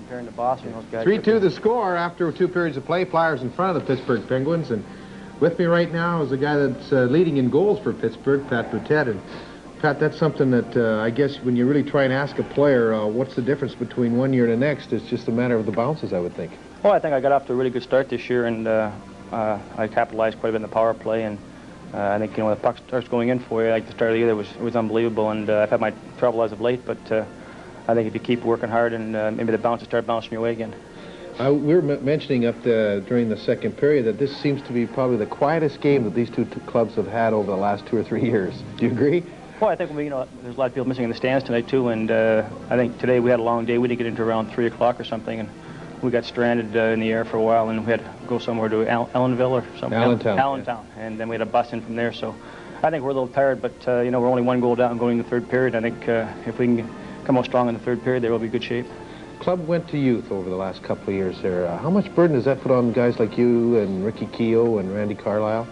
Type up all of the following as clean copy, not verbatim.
comparing to Boston. Those guys. 3-2 the score after 2 periods of play. Flyers in front of the Pittsburgh Penguins. And with me right now is the guy that's leading in goals for Pittsburgh, Pat Boutette. And Pat, that's something that I guess when you really try and ask a player what's the difference between one year and the next, it's just a matter of the bounces, I would think. Well, I think I got off to a really good start this year, and I capitalized quite a bit in the power play. And I think, when the puck starts going in for you, like the start of the year, it was unbelievable. And I've had my trouble as of late, but I think if you keep working hard, and maybe the bounces start bouncing your way again. We were mentioning during the second period that this seems to be probably the quietest game that these two clubs have had over the last 2 or 3 years. Do you agree? Well, I think there's a lot of people missing in the stands tonight too, and I think today we had a long day. We didn't get into around 3 o'clock or something, and we got stranded in the air for a while, and we had to go somewhere to Allenville or something. Allentown, and then we had a bus in from there. So I think we're a little tired, but we're only 1 goal down going in the third period. I think if we can come out strong in the third period, they will be good shape. Club went to youth over the last couple of years there. How much burden does that put on guys like you and Ricky Keogh and Randy Carlisle?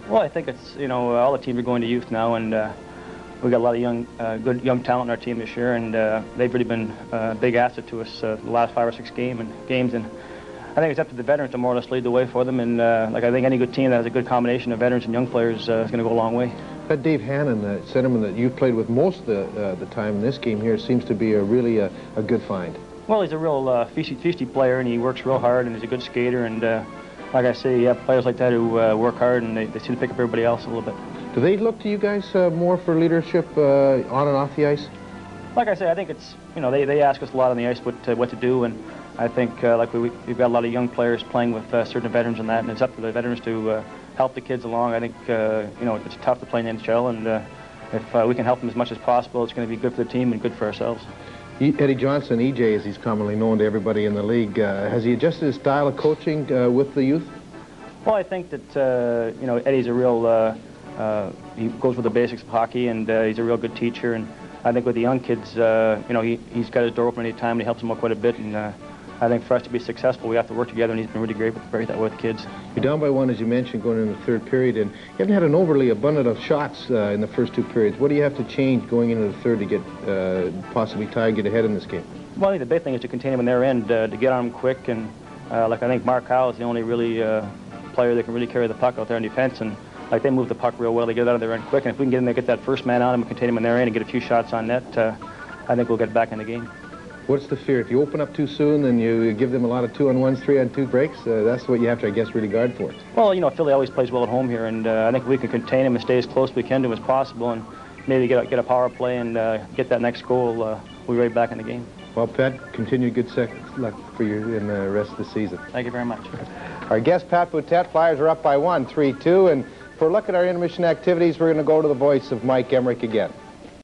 Well, I think it's, all the teams are going to youth now, and we got a lot of good young talent in our team this year, and they've really been a big asset to us the last 5 or 6 games. And I think it's up to the veterans to more or less lead the way for them. And I think any good team that has a good combination of veterans and young players is going to go a long way. That Dave Hannon, centerman that you've played with most of the time in this game here, seems to be really a good find. Well, he's a real feisty player, and he works real hard, and he's a good skater. And like I say, you have players like that who work hard, and they seem to pick up everybody else a little bit. Do they look to you guys more for leadership on and off the ice? Like I say, I think it's, they ask us a lot on the ice what to do, and I think we've got a lot of young players playing with certain veterans and that, and it's up to the veterans to help the kids along. I think, it's tough to play in the NHL, and if we can help them as much as possible, it's going to be good for the team and good for ourselves. Eddie Johnson, EJ, as he's commonly known to everybody in the league, has he adjusted his style of coaching with the youth? Well, I think that, Eddie's a real, he goes with the basics of hockey, and he's a real good teacher. And I think with the young kids, he's got his door open any time, and he helps them out quite a bit. And I think for us to be successful, we have to work together, and he's been really great with the kids. You're down by 1, as you mentioned, going into the third period, and you haven't had an overly abundant of shots in the first 2 periods. What do you have to change going into the third to get possibly tied, get ahead in this game? Well, I think the big thing is to contain them in their end, to get on them quick. And I think Mark Howe is the only really player that can really carry the puck out there in defense. And they move the puck real well, they get it out of their end quick. And if we can get in there, get that first man on them and contain them in their end and get a few shots on net, I think we'll get back in the game. What's the fear? If you open up too soon and you give them a lot of 2-on-1s, 3-on-2 breaks, that's what you have to, I guess, really guard for. Well, Philly always plays well at home here, and I think if we can contain them and stay as close as we can to them as possible, and maybe get a power play and get that next goal, we'll be right back in the game. Well, Pat, continued good luck for you in the rest of the season. Thank you very much. Our guest, Pat Boutette. Flyers are up by 1, 3-2, and for a look at our intermission activities, we're going to go to the voice of Mike Emmerich again.